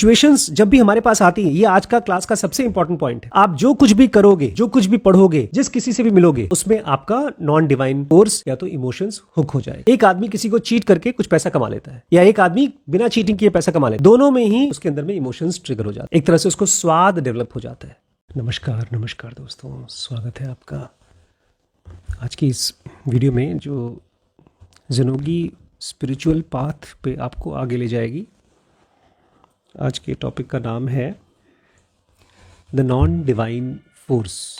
Situations जब भी हमारे पास आती हैं, ये आज का क्लास का सबसे इंपॉर्टेंट पॉइंट है। आप जो कुछ भी करोगे, जो कुछ भी पढ़ोगे, जिस किसी से भी मिलोगे, उसमें आपका नॉन डिवाइन फोर्स या तो इमोशंस हुक हो जाए। एक आदमी किसी को चीट करके कुछ पैसा कमा लेता है, या एक आदमी बिना चीटिंग किए पैसा कमा लेता है। दोनों में ही उसके अंदर में इमोशंस ट्रिगर हो जाते हैं, एक तरह से उसको स्वाद डेवलप हो जाता है। नमस्कार दोस्तों, स्वागत है आपका आज की इस वीडियो में जो ज़िंदगी स्पिरिचुअल पाथ पे आपको आगे ले जाएगी। आज के टॉपिक का नाम है द नॉन डिवाइन फोर्स।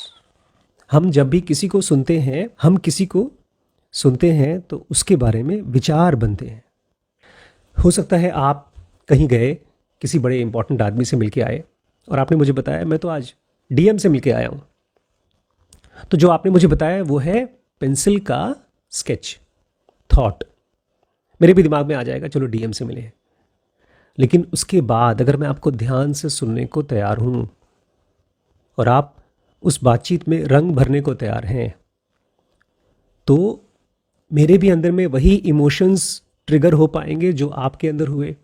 हम जब भी किसी को सुनते हैं तो उसके बारे में विचार बनते हैं। हो सकता है आप कहीं गए, किसी बड़े इंपॉर्टेंट आदमी से मिलके आए और आपने मुझे बताया मैं तो आज डीएम से मिलके आया हूँ। तो जो आपने मुझे बताया वो है पेंसिल का स्केच, थॉट। मेरे भी दिमाग में आ जाएगा चलो डीएम से मिले। लेकिन उसके बाद अगर मैं आपको ध्यान से सुनने को तैयार हूँ और आप उस बातचीत में रंग भरने को तैयार हैं, तो मेरे भी अंदर में वही इमोशंस ट्रिगर हो पाएंगे जो आपके अंदर हुए।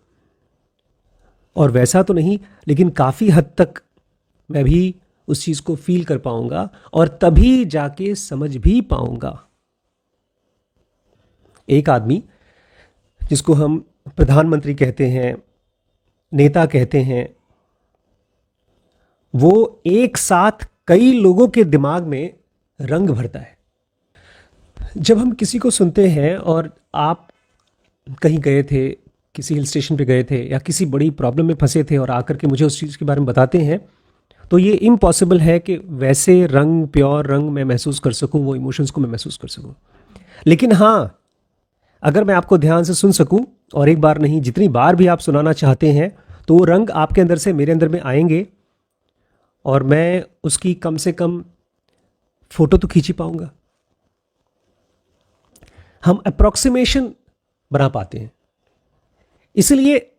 और वैसा तो नहीं, लेकिन काफ़ी हद तक मैं भी उस चीज़ को फील कर पाऊंगा और तभी जाके समझ भी पाऊंगा। एक आदमी जिसको हम प्रधानमंत्री कहते हैं, नेता कहते हैं, वो एक साथ कई लोगों के दिमाग में रंग भरता है। जब हम किसी को सुनते हैं और आप कहीं गए थे, किसी हिल स्टेशन पे गए थे या किसी बड़ी प्रॉब्लम में फंसे थे और आकर के मुझे उस चीज़ के बारे में बताते हैं, तो ये इम्पॉसिबल है कि वैसे रंग, प्योर रंग मैं महसूस कर सकूं, वो इमोशंस को मैं महसूस कर सकूं। लेकिन हाँ, अगर मैं आपको ध्यान से सुन सकूं और एक बार नहीं जितनी बार भी आप सुनाना चाहते हैं, तो वो रंग आपके अंदर से मेरे अंदर में आएंगे और मैं उसकी कम से कम फोटो तो खींच ही पाऊंगा। हम अप्रॉक्सीमेशन बना पाते हैं। इसलिए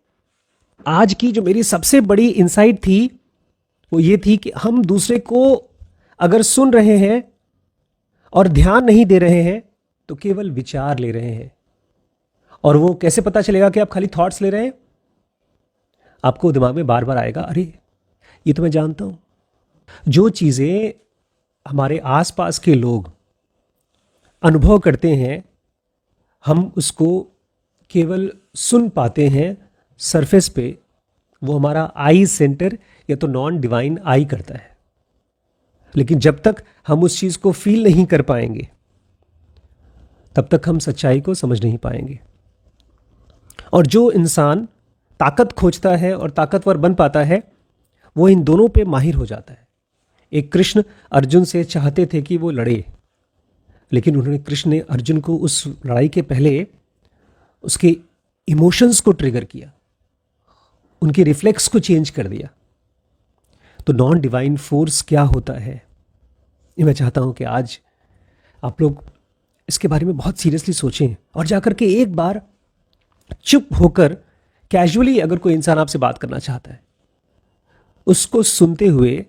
आज की जो मेरी सबसे बड़ी इंसाइट थी वो ये थी कि हम दूसरे को अगर सुन रहे हैं और ध्यान नहीं दे रहे हैं तो केवल विचार ले रहे हैं। और वो कैसे पता चलेगा कि आप खाली थॉट्स ले रहे हैं? आपको दिमाग में बार बार आएगा, अरे ये तो मैं जानता हूं। जो चीज़ें हमारे आसपास के लोग अनुभव करते हैं, हम उसको केवल सुन पाते हैं सरफेस पे। वो हमारा आई सेंटर या तो नॉन डिवाइन आई करता है। लेकिन जब तक हम उस चीज़ को फील नहीं कर पाएंगे, तब तक हम सच्चाई को समझ नहीं पाएंगे। और जो इंसान ताकत खोजता है और ताकतवर बन पाता है, वो इन दोनों पे माहिर हो जाता है। एक कृष्ण अर्जुन से चाहते थे कि वो लड़े, लेकिन कृष्ण ने अर्जुन को उस लड़ाई के पहले उसके इमोशंस को ट्रिगर किया, उनके रिफ्लेक्स को चेंज कर दिया। तो नॉन डिवाइन फोर्स क्या होता है, ये मैं चाहता हूं कि आज आप लोग इसके बारे में बहुत सीरियसली सोचें और जाकर के एक बार चुप होकर कैजुअली, अगर कोई इंसान आपसे बात करना चाहता है, उसको सुनते हुए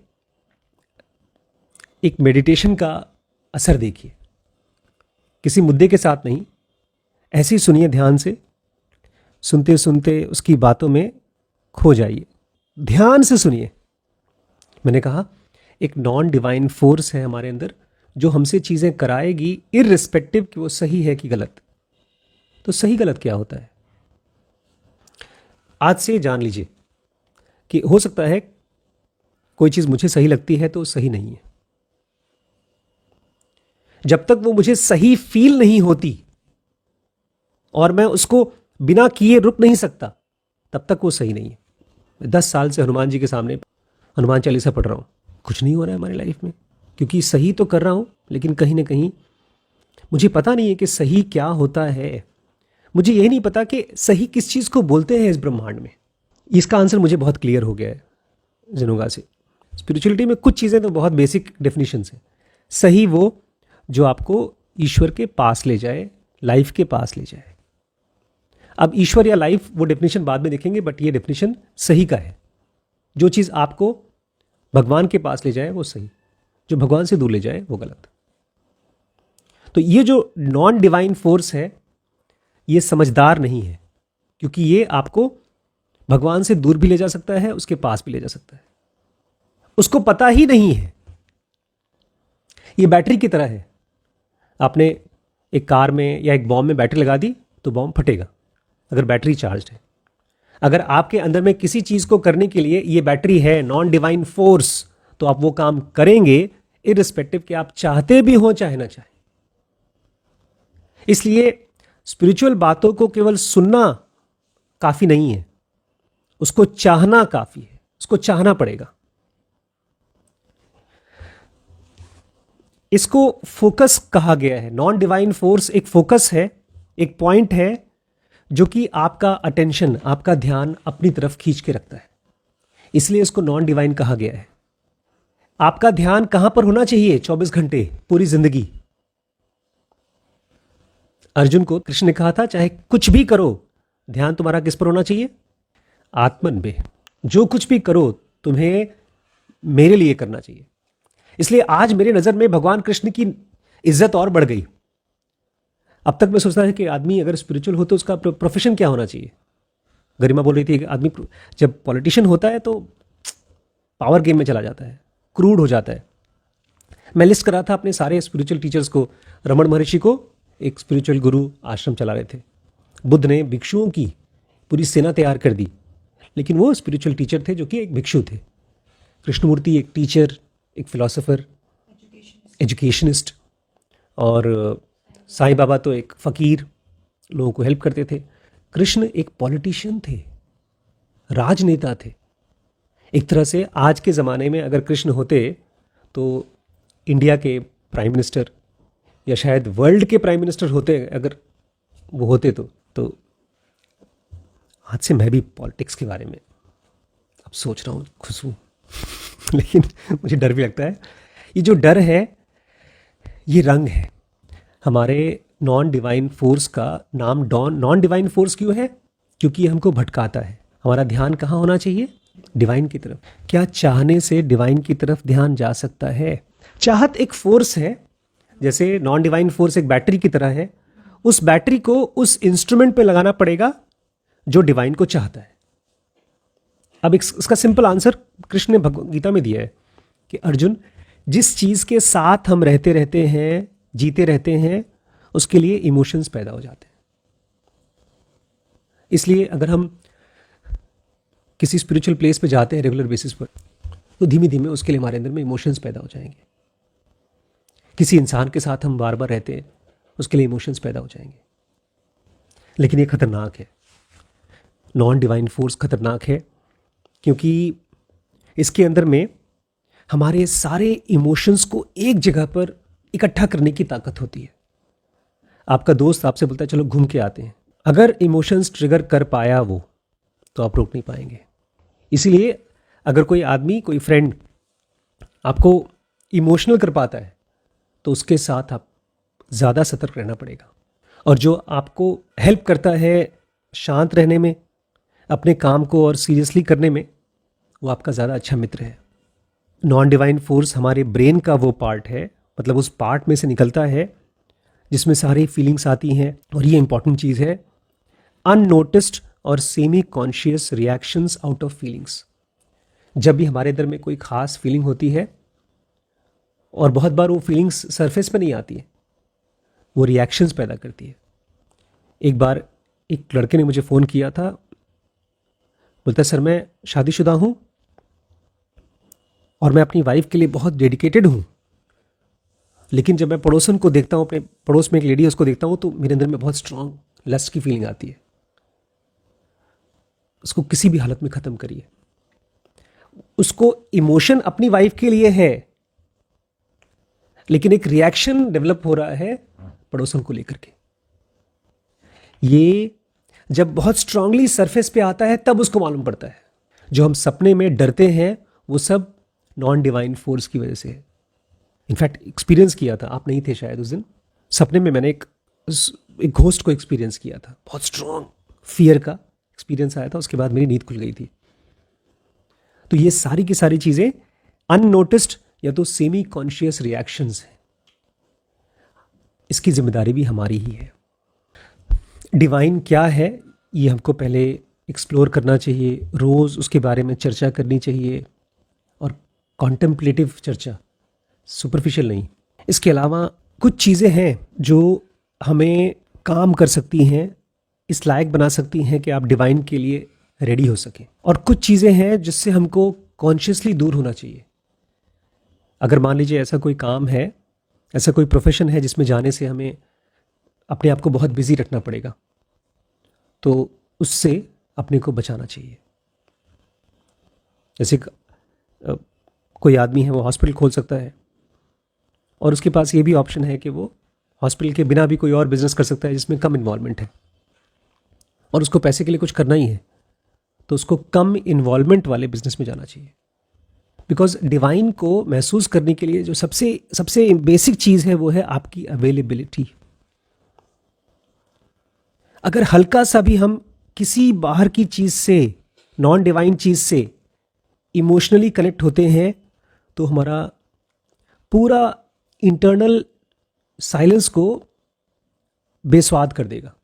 एक मेडिटेशन का असर देखिए। किसी मुद्दे के साथ नहीं, ऐसे ही सुनिए ध्यान से। सुनते सुनते उसकी बातों में खो जाइए, ध्यान से सुनिए। मैंने कहा एक नॉन डिवाइन फोर्स है हमारे अंदर जो हमसे चीज़ें कराएगी, इररिस्पेक्टिव कि वो सही है कि गलत। तो सही गलत क्या होता है, आज से जान लीजिए कि हो सकता है कोई चीज़ मुझे सही लगती है तो सही नहीं है। जब तक वो मुझे सही फील नहीं होती और मैं उसको बिना किए रुक नहीं सकता, तब तक वो सही नहीं है। मैं 10 साल से हनुमान जी के सामने हनुमान चालीसा पढ़ रहा हूँ, कुछ नहीं हो रहा है हमारी लाइफ में, क्योंकि सही तो कर रहा हूँ लेकिन कहीं ना कहीं मुझे पता नहीं है कि सही क्या होता है। मुझे यही नहीं पता कि सही किस चीज़ को बोलते हैं इस ब्रह्मांड में। इसका आंसर मुझे बहुत क्लियर हो गया है जिनोगा से। स्पिरिचुअलिटी में कुछ चीज़ें तो बहुत बेसिक डेफिनेशंस हैं। सही वो जो आपको ईश्वर के पास ले जाए, लाइफ के पास ले जाए। अब ईश्वर या लाइफ वो डेफिनेशन बाद में देखेंगे, बट ये डेफिनेशन सही का है। जो चीज़ आपको भगवान के पास ले जाए वो सही, जो भगवान से दूर ले जाए वो गलत। तो ये जो नॉन डिवाइन फोर्स है ये समझदार नहीं है, क्योंकि ये आपको भगवान से दूर भी ले जा सकता है, उसके पास भी ले जा सकता है। उसको पता ही नहीं है। ये बैटरी की तरह है। आपने एक कार में या एक बॉम्ब में बैटरी लगा दी तो बॉम्ब फटेगा अगर बैटरी चार्ज है। अगर आपके अंदर में किसी चीज को करने के लिए ये बैटरी है, नॉन डिवाइन फोर्स, तो आप वो काम करेंगे इररिस्पेक्टिव कि आप चाहते भी हो चाहे ना चाहे। इसलिए स्पिरिचुअल बातों को केवल सुनना काफी नहीं है, उसको चाहना काफी है। उसको चाहना पड़ेगा। इसको फोकस कहा गया है। नॉन डिवाइन फोर्स एक फोकस है, एक पॉइंट है जो कि आपका अटेंशन, आपका ध्यान अपनी तरफ खींच के रखता है। इसलिए इसको नॉन डिवाइन कहा गया है। आपका ध्यान कहां पर होना चाहिए 24 घंटे, पूरी जिंदगी? अर्जुन को कृष्ण ने कहा था चाहे कुछ भी करो, ध्यान तुम्हारा किस पर होना चाहिए? आत्मन पे। जो कुछ भी करो तुम्हें मेरे लिए करना चाहिए। इसलिए आज मेरी नजर में भगवान कृष्ण की इज्जत और बढ़ गई। अब तक मैं सोचता था कि आदमी अगर स्पिरिचुअल हो तो उसका प्रोफेशन क्या होना चाहिए। गरिमा बोल रही थी कि आदमी जब पॉलिटिशियन होता है तो पावर गेम में चला जाता है, क्रूड हो जाता है। मैं लिस्ट कर रहा था अपने सारे स्पिरिचुअल टीचर्स को। रमन महर्षि को एक स्पिरिचुअल गुरु आश्रम चला रहे थे। बुद्ध ने भिक्षुओं की पूरी सेना तैयार कर दी, लेकिन वो स्पिरिचुअल टीचर थे जो कि एक भिक्षु थे। कृष्णमूर्ति एक टीचर, एक फिलोसोफर, एजुकेशनिस्ट, और साईं बाबा तो एक फ़कीर, लोगों को हेल्प करते थे। कृष्ण एक पॉलिटिशियन थे, राजनेता थे। एक तरह से आज के ज़माने में अगर कृष्ण होते तो इंडिया के प्राइम मिनिस्टर या शायद वर्ल्ड के प्राइम मिनिस्टर होते। अगर वो होते तो आज से मैं भी पॉलिटिक्स के बारे में अब सोच रहा हूँ, खुश हूँ लेकिन मुझे डर भी लगता है। ये जो डर है ये रंग है। हमारे नॉन डिवाइन फोर्स का नाम नॉन डिवाइन फोर्स क्यों है? क्योंकि ये हमको भटकाता है। हमारा ध्यान कहाँ होना चाहिए? डिवाइन की तरफ। क्या चाहने से डिवाइन की तरफ ध्यान जा सकता है? चाहत एक फोर्स है, जैसे नॉन डिवाइन फोर्स एक बैटरी की तरह है। उस बैटरी को उस इंस्ट्रूमेंट पे लगाना पड़ेगा जो डिवाइन को चाहता है। अब इसका सिंपल आंसर कृष्ण ने भगवद गीता में दिया है कि अर्जुन, जिस चीज के साथ हम रहते रहते हैं, जीते रहते हैं, उसके लिए इमोशंस पैदा हो जाते हैं। इसलिए अगर हम किसी स्पिरिचुअल प्लेस पे जाते हैं रेगुलर बेसिस पर, तो धीमे धीमे उसके लिए हमारे अंदर में इमोशंस पैदा हो जाएंगे। किसी इंसान के साथ हम बार बार रहते हैं, उसके लिए इमोशंस पैदा हो जाएंगे। लेकिन ये खतरनाक है। नॉन डिवाइन फोर्स खतरनाक है क्योंकि इसके अंदर में हमारे सारे इमोशंस को एक जगह पर इकट्ठा करने की ताकत होती है। आपका दोस्त आपसे बोलता है चलो घूम के आते हैं, अगर इमोशंस ट्रिगर कर पाया वो, तो आप रोक नहीं पाएंगे। इसीलिए अगर कोई आदमी, कोई फ्रेंड आपको इमोशनल कर पाता है तो उसके साथ आप ज़्यादा सतर्क रहना पड़ेगा। और जो आपको हेल्प करता है शांत रहने में, अपने काम को और सीरियसली करने में, वो आपका ज़्यादा अच्छा मित्र है। नॉन डिवाइन फोर्स हमारे ब्रेन का वो पार्ट है, मतलब उस पार्ट में से निकलता है जिसमें सारी फीलिंग्स आती हैं। और ये इंपॉर्टेंट चीज़ है, अननोटिस्ड और semi conscious reactions out of feelings. जब भी हमारे अंदर में कोई खास फीलिंग होती है, और बहुत बार वो फीलिंग्स सरफेस पे नहीं आती है, वो रिएक्शंस पैदा करती है। एक बार एक लड़के ने मुझे फ़ोन किया था, बोलता है सर मैं शादीशुदा हूँ और मैं अपनी वाइफ के लिए बहुत डेडिकेटेड हूँ, लेकिन जब मैं पड़ोसन को देखता हूँ, अपने पड़ोस में एक लेडी है उसको देखता हूँ, तो मेरे अंदर में बहुत स्ट्रांग लस्ट की फीलिंग आती है। उसको किसी भी हालत में ख़त्म करिए। उसको इमोशन अपनी वाइफ के लिए है, लेकिन एक रिएक्शन डेवलप हो रहा है पड़ोसन को लेकर के। ये जब बहुत स्ट्रांगली सरफेस पे आता है तब उसको मालूम पड़ता है। जो हम सपने में डरते हैं वो सब नॉन डिवाइन फोर्स की वजह से है। इनफैक्ट एक्सपीरियंस किया था, आप नहीं थे शायद उस दिन। सपने में मैंने एक घोस्ट को एक्सपीरियंस किया था, बहुत स्ट्रांग फियर का एक्सपीरियंस आया था। उसके बाद मेरी नींद खुल गई थी। तो ये सारी की सारी चीज़ें अननोटिस्ड या तो सेमी कॉन्शियस रिएक्शंस हैं। इसकी जिम्मेदारी भी हमारी ही है। डिवाइन क्या है ये हमको पहले एक्सप्लोर करना चाहिए, रोज़ उसके बारे में चर्चा करनी चाहिए, और कॉन्टेम्पलेटिव चर्चा, सुपरफिशियल नहीं। इसके अलावा कुछ चीज़ें हैं जो हमें काम कर सकती हैं, इस लायक बना सकती हैं कि आप डिवाइन के लिए रेडी हो सकें, और कुछ चीज़ें हैं जिससे हमको कॉन्शियसली दूर होना चाहिए। अगर मान लीजिए ऐसा कोई काम है, ऐसा कोई प्रोफेशन है जिसमें जाने से हमें अपने आप को बहुत बिजी रखना पड़ेगा, तो उससे अपने को बचाना चाहिए। जैसे कोई आदमी है, वो हॉस्पिटल खोल सकता है, और उसके पास ये भी ऑप्शन है कि वो हॉस्पिटल के बिना भी कोई और बिजनेस कर सकता है जिसमें कम इन्वॉल्वमेंट है, और उसको पैसे के लिए कुछ करना ही है, तो उसको कम इन्वॉल्वमेंट वाले बिजनेस में जाना चाहिए। बिकॉज डिवाइन को महसूस करने के लिए जो सबसे सबसे बेसिक चीज़ है वो है आपकी अवेलेबिलिटी। अगर हल्का सा भी हम किसी बाहर की चीज़ से, नॉन डिवाइन चीज़ से इमोशनली कनेक्ट होते हैं, तो हमारा पूरा इंटरनल साइलेंस को बेस्वाद कर देगा।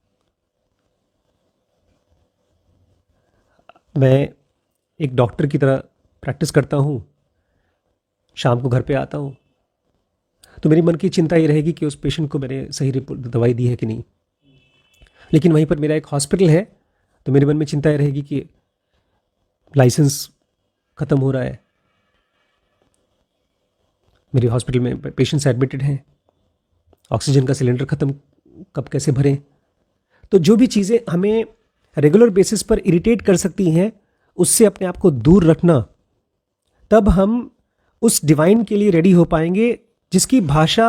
मैं एक डॉक्टर की तरह प्रैक्टिस करता हूँ, शाम को घर पे आता हूँ, तो मेरी मन की चिंता ये रहेगी कि उस पेशेंट को मैंने सही दवाई दी है कि नहीं। लेकिन वहीं पर मेरा एक हॉस्पिटल है, तो मेरे मन में चिंता ये रहेगी कि लाइसेंस ख़त्म हो रहा है, मेरे हॉस्पिटल में पेशेंट्स एडमिटेड हैं, ऑक्सीजन का सिलेंडर ख़त्म, कब कैसे भरें। तो जो भी चीज़ें हमें रेगुलर बेसिस पर इरिटेट कर सकती हैं, उससे अपने आप को दूर रखना, तब हम उस डिवाइन के लिए रेडी हो पाएंगे जिसकी भाषा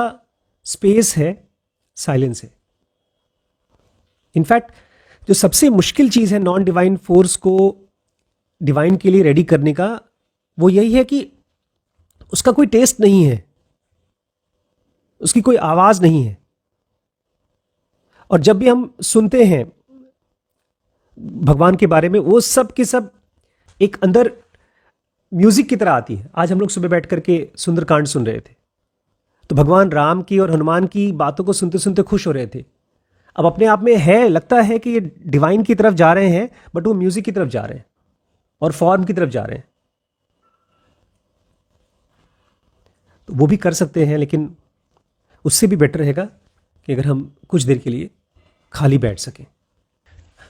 स्पेस है, साइलेंस है। इनफैक्ट जो सबसे मुश्किल चीज़ है नॉन डिवाइन फोर्स को डिवाइन के लिए रेडी करने का, वो यही है कि उसका कोई टेस्ट नहीं है, उसकी कोई आवाज़ नहीं है। और जब भी हम सुनते हैं भगवान के बारे में, वो सब के सब एक अंदर म्यूजिक की तरह आती है। आज हम लोग सुबह बैठ करके सुंदरकांड सुन रहे थे, तो भगवान राम की और हनुमान की बातों को सुनते सुनते खुश हो रहे थे। अब अपने आप में है, लगता है कि ये डिवाइन की तरफ जा रहे हैं, बट वो म्यूजिक की तरफ जा रहे हैं और फॉर्म की तरफ जा रहे हैं। तो वो भी कर सकते हैं, लेकिन उससे भी बेटर रहेगा कि अगर हम कुछ देर के लिए खाली बैठ सकें।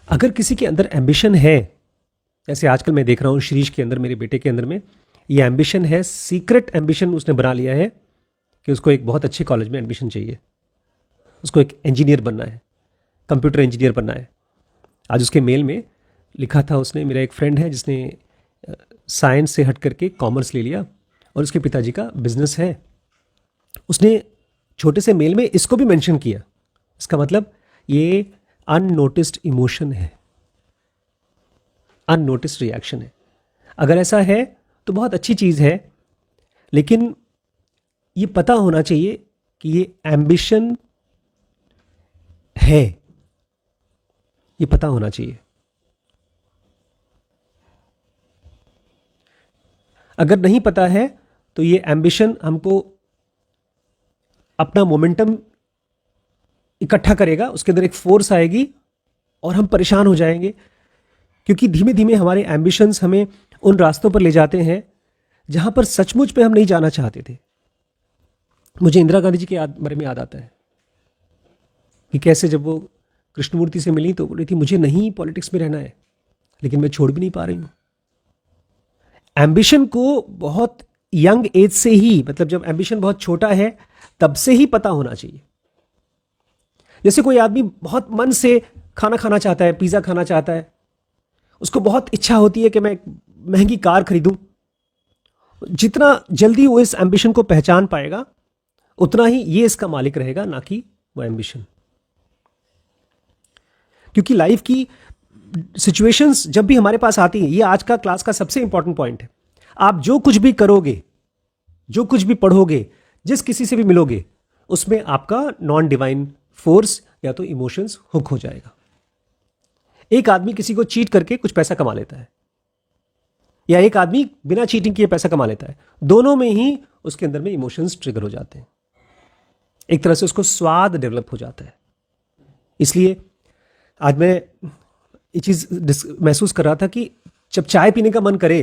अगर किसी के अंदर एम्बिशन है, जैसे आजकल मैं देख रहा हूँ शीरीष के अंदर, मेरे बेटे के अंदर में ये एम्बिशन है, सीक्रेट एम्बिशन उसने बना लिया है कि उसको एक बहुत अच्छे कॉलेज में एडमिशन चाहिए, उसको एक इंजीनियर बनना है, कंप्यूटर इंजीनियर बनना है। आज उसके मेल में लिखा था उसने, मेरा एक फ्रेंड है जिसने साइंस से हट करके कॉमर्स ले लिया और उसके पिताजी का बिजनेस है। उसने छोटे से मेल में इसको भी मेंशन किया। इसका मतलब ये अननोटिस्ड इमोशन है, अननोटिस्ड रिएक्शन है। अगर ऐसा है तो बहुत अच्छी चीज़ है, लेकिन ये पता होना चाहिए कि ये एम्बिशन है, ये पता होना चाहिए। अगर नहीं पता है तो ये एम्बिशन हमको अपना मोमेंटम इकट्ठा करेगा, उसके अंदर एक फोर्स आएगी और हम परेशान हो जाएंगे, क्योंकि धीमे धीमे हमारे एम्बिशंस हमें उन रास्तों पर ले जाते हैं जहां पर सचमुच पे हम नहीं जाना चाहते थे। मुझे इंदिरा गांधी जी के बारे में याद आता है कि कैसे जब वो कृष्णमूर्ति से मिली तो बोल रही थी मुझे नहीं पॉलिटिक्स में रहना है, लेकिन मैं छोड़ भी नहीं पा रही हूं। एम्बिशन को बहुत यंग एज से ही, मतलब जब एम्बिशन बहुत छोटा है तब से ही पता होना चाहिए। जैसे कोई आदमी बहुत मन से खाना खाना चाहता है, पिज्जा खाना चाहता है, उसको बहुत इच्छा होती है कि मैं एक महंगी कार खरीदूं। जितना जल्दी वो इस एम्बिशन को पहचान पाएगा उतना ही ये इसका मालिक रहेगा, ना कि वो एम्बिशन। क्योंकि लाइफ की सिचुएशंस जब भी हमारे पास आती हैं, ये आज का क्लास का सबसे इंपॉर्टेंट पॉइंट है। आप जो कुछ भी करोगे, जो कुछ भी पढ़ोगे, जिस किसी से भी मिलोगे, उसमें आपका नॉन डिवाइन फोर्स या तो इमोशंस हुक हो जाएगा। एक आदमी किसी को चीट करके कुछ पैसा कमा लेता है, या एक आदमी बिना चीटिंग किए पैसा कमा लेता है। दोनों में ही उसके अंदर में इमोशंस ट्रिगर हो जाते हैं, एक तरह से उसको स्वाद डेवलप हो जाता है। इसलिए आज मैं ये चीज़ महसूस कर रहा था कि जब चाय पीने का मन करे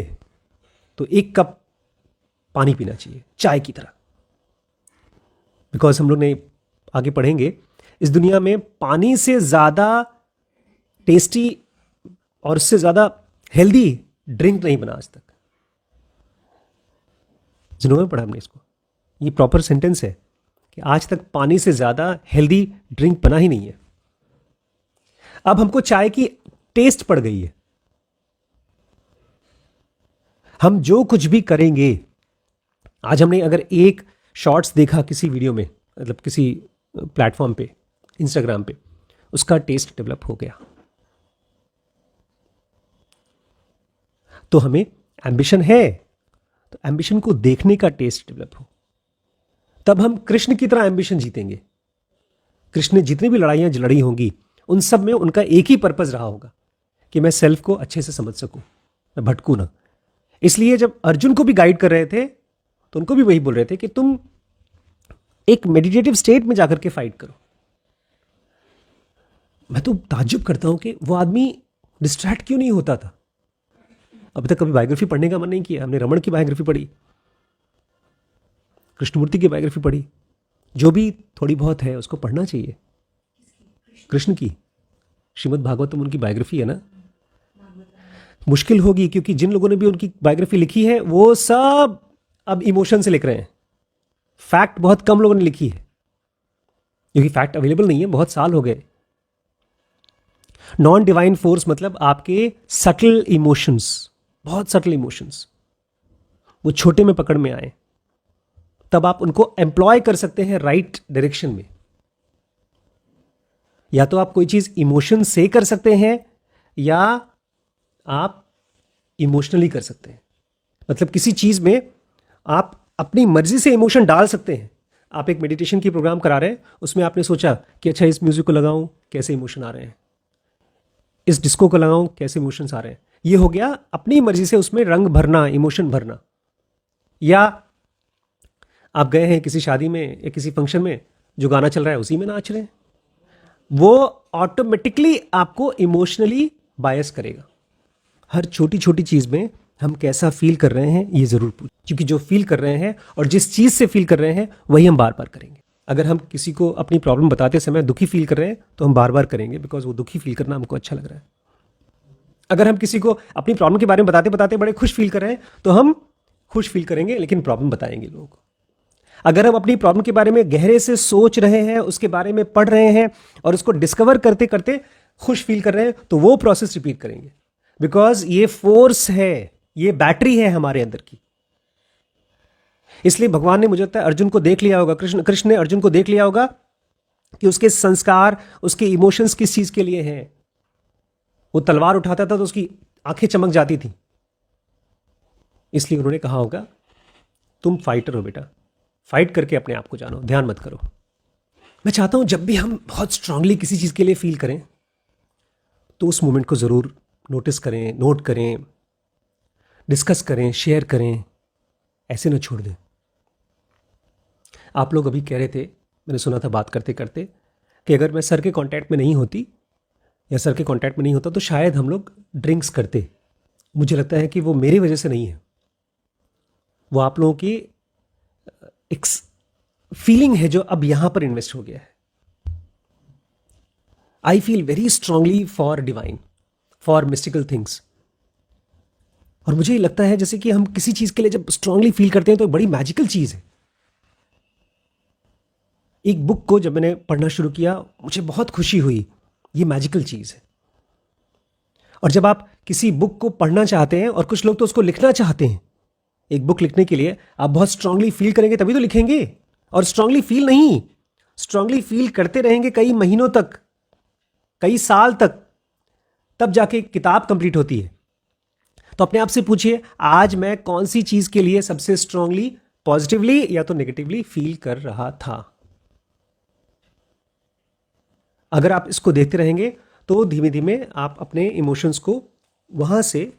तो 1 कप पानी पीना चाहिए चाय की तरह। बिकॉज हम लोग ने आगे पढ़ेंगे, इस दुनिया में पानी से ज़्यादा टेस्टी और उससे ज़्यादा हेल्दी ड्रिंक नहीं बना आज तक। जिन्हों में पढ़ा हमने इसको, ये प्रॉपर सेंटेंस है कि आज तक पानी से ज़्यादा हेल्दी ड्रिंक बना ही नहीं है। अब हमको चाय की टेस्ट पड़ गई है। हम जो कुछ भी करेंगे, आज हमने अगर एक शॉर्ट्स देखा किसी वीडियो में, मतलब किसी प्लेटफॉर्म पे, इंस्टाग्राम पे, उसका टेस्ट डेवलप हो गया, तो हमें एम्बिशन है, तो एम्बिशन को देखने का टेस्ट डेवलप हो, तब हम कृष्ण की तरह एम्बिशन जीतेंगे। कृष्ण ने जितनी भी लड़ाइयां लड़ी होंगी, उन सब में उनका एक ही पर्पस रहा होगा कि मैं सेल्फ को अच्छे से समझ सकूं, मैं भटकूं ना। इसलिए जब अर्जुन को भी गाइड कर रहे थे तो उनको भी वही बोल रहे थे कि तुम एक मेडिटेटिव स्टेट में जाकर के फाइट करो। मैं तो ताज्जुब करता हूं कि वो आदमी डिस्ट्रैक्ट क्यों नहीं होता था। अभी तक कभी बायोग्राफी पढ़ने का मन नहीं किया। हमने रमण की बायोग्राफी पढ़ी, कृष्णमूर्ति की बायोग्राफी पढ़ी, जो भी थोड़ी बहुत है उसको पढ़ना चाहिए। कृष्ण की श्रीमद् भागवतम उनकी बायोग्राफी है ना। मुश्किल होगी क्योंकि जिन लोगों ने भी उनकी बायोग्राफी लिखी है वो सब अब इमोशन से लिख रहे हैं। फैक्ट बहुत कम लोगों ने लिखी है क्योंकि फैक्ट अवेलेबल नहीं है, बहुत साल हो गए। नॉन डिवाइन फोर्स मतलब आपके सटल इमोशंस, बहुत सटल इमोशंस, वो छोटे में पकड़ में आए, तब आप उनको एम्प्लॉय कर सकते हैं राइट डायरेक्शन में। या तो आप कोई चीज इमोशन से कर सकते हैं या आप इमोशनली कर सकते हैं। मतलब किसी चीज में आप अपनी मर्जी से इमोशन डाल सकते हैं। आप एक मेडिटेशन की प्रोग्राम करा रहे हैं, उसमें आपने सोचा कि अच्छा इस म्यूजिक को लगाऊं, कैसे इमोशन आ रहे हैं, इस डिस्को को लगाऊं, कैसे इमोशंस आ रहे हैं। ये हो गया अपनी मर्जी से उसमें रंग भरना, इमोशन भरना। या आप गए हैं किसी शादी में या किसी फंक्शन में, जो गाना चल रहा है उसी में नाच रहे हैं, वो ऑटोमेटिकली आपको इमोशनली बायस करेगा। हर छोटी छोटी चीज में हम कैसा फील कर रहे हैं ये जरूर पूछें, क्योंकि जो फील कर रहे हैं और जिस चीज से फील कर रहे हैं वही हम बार बार करेंगे। अगर हम किसी को अपनी प्रॉब्लम बताते समय दुखी फील कर रहे हैं तो हम बार बार करेंगे, बिकॉज वो दुखी फील करना हमको अच्छा लग रहा है। अगर हम किसी को अपनी प्रॉब्लम के बारे में बताते बताते बड़े खुश फील कर रहे हैं तो हम खुश फील करेंगे, लेकिन प्रॉब्लम बताएंगे लोगों को। अगर हम अपनी प्रॉब्लम के बारे में गहरे से सोच रहे हैं, उसके बारे में पढ़ रहे हैं और उसको डिस्कवर करते करते खुश फील कर रहे हैं, तो वो प्रोसेस रिपीट करेंगे। बिकॉज ये फोर्स है, ये बैटरी है हमारे अंदर की। इसलिए भगवान ने, मुझे लगता है, अर्जुन को देख लिया होगा, कृष्ण ने अर्जुन को देख लिया होगा कि उसके संस्कार, उसके इमोशंस किस चीज के लिए हैं। वो तलवार उठाता था तो उसकी आंखें चमक जाती थी, इसलिए उन्होंने कहा होगा तुम फाइटर हो बेटा, फाइट करके अपने आप को जानो, ध्यान मत करो। मैं चाहता हूं जब भी हम बहुत स्ट्रांगली किसी चीज के लिए फील करें तो उस मोमेंट को जरूर नोटिस करें, नोट करें, डिस्कस करें, शेयर करें, ऐसे ना छोड़ दें। आप लोग अभी कह रहे थे, मैंने सुना था बात करते करते, कि अगर मैं सर के कांटेक्ट में नहीं होती या सर के कांटेक्ट में नहीं होता तो शायद हम लोग ड्रिंक्स करते। मुझे लगता है कि वो मेरी वजह से नहीं है, वो आप लोगों की एक फीलिंग है जो अब यहां पर इन्वेस्ट हो गया है। I feel very strongly for divine, for mystical things. और मुझे लगता है जैसे कि हम किसी चीज के लिए जब स्ट्रांगली फील करते हैं तो बड़ी मैजिकल चीज है। एक बुक को जब मैंने पढ़ना शुरू किया मुझे बहुत खुशी हुई, ये मैजिकल चीज है। और जब आप किसी बुक को पढ़ना चाहते हैं, और कुछ लोग तो उसको लिखना चाहते हैं, एक बुक लिखने के लिए आप बहुत स्ट्रांगली फील करेंगे तभी तो लिखेंगे। और स्ट्रांगली फील नहीं, स्ट्रांगली फील करते रहेंगे कई महीनों तक, कई साल तक, तब जाके किताब कंप्लीट होती है। तो अपने आप से पूछिए, आज मैं कौन सी चीज के लिए सबसे स्ट्रांगली, पॉजिटिवली या तो नेगेटिवली फील कर रहा था। अगर आप इसको देखते रहेंगे तो धीमे धीमे आप अपने इमोशंस को वहां से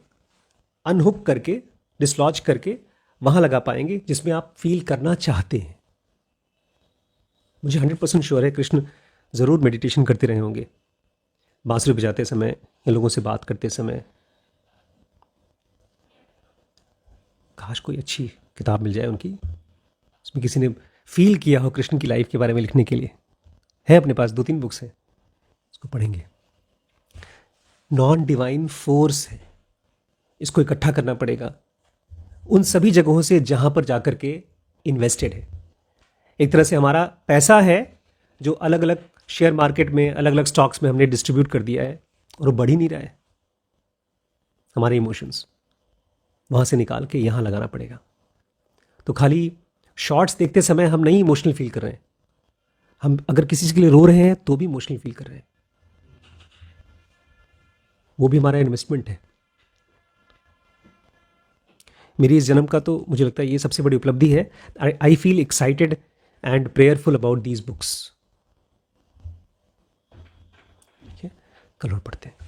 अनहुक करके, डिसलॉज करके वहां लगा पाएंगे जिसमें आप फील करना चाहते हैं। मुझे 100% श्योर है कृष्ण जरूर मेडिटेशन करते रहे होंगे, बांसुरी बजाते समय, इन लोगों से बात करते समय, काश कोई अच्छी किताब मिल जाए उनकी, उसमें किसी ने फील किया हो कृष्ण की लाइफ के बारे में लिखने के लिए। है अपने पास 2-3 बुक्स हैं, उसको पढ़ेंगे। नॉन डिवाइन फोर्स है, इसको इकट्ठा करना पड़ेगा उन सभी जगहों से जहां पर जाकर के इन्वेस्टेड है। एक तरह से हमारा पैसा है जो अलग अलग शेयर मार्केट में, अलग अलग स्टॉक्स में हमने डिस्ट्रीब्यूट कर दिया है और वो बढ़ ही नहीं रहा है। हमारे इमोशंस वहां से निकाल के यहां लगाना पड़ेगा। तो खाली शॉर्ट्स देखते समय हम नहीं इमोशनल फील कर रहे हैं, हम अगर किसी चीज के लिए रो रहे हैं तो भी इमोशनल फील कर रहे हैं, वो भी हमारा इन्वेस्टमेंट है। मेरी इस जन्म का तो मुझे लगता है ये सबसे बड़ी उपलब्धि है। I feel excited and prayerful about these books. कल और पढ़ते हैं।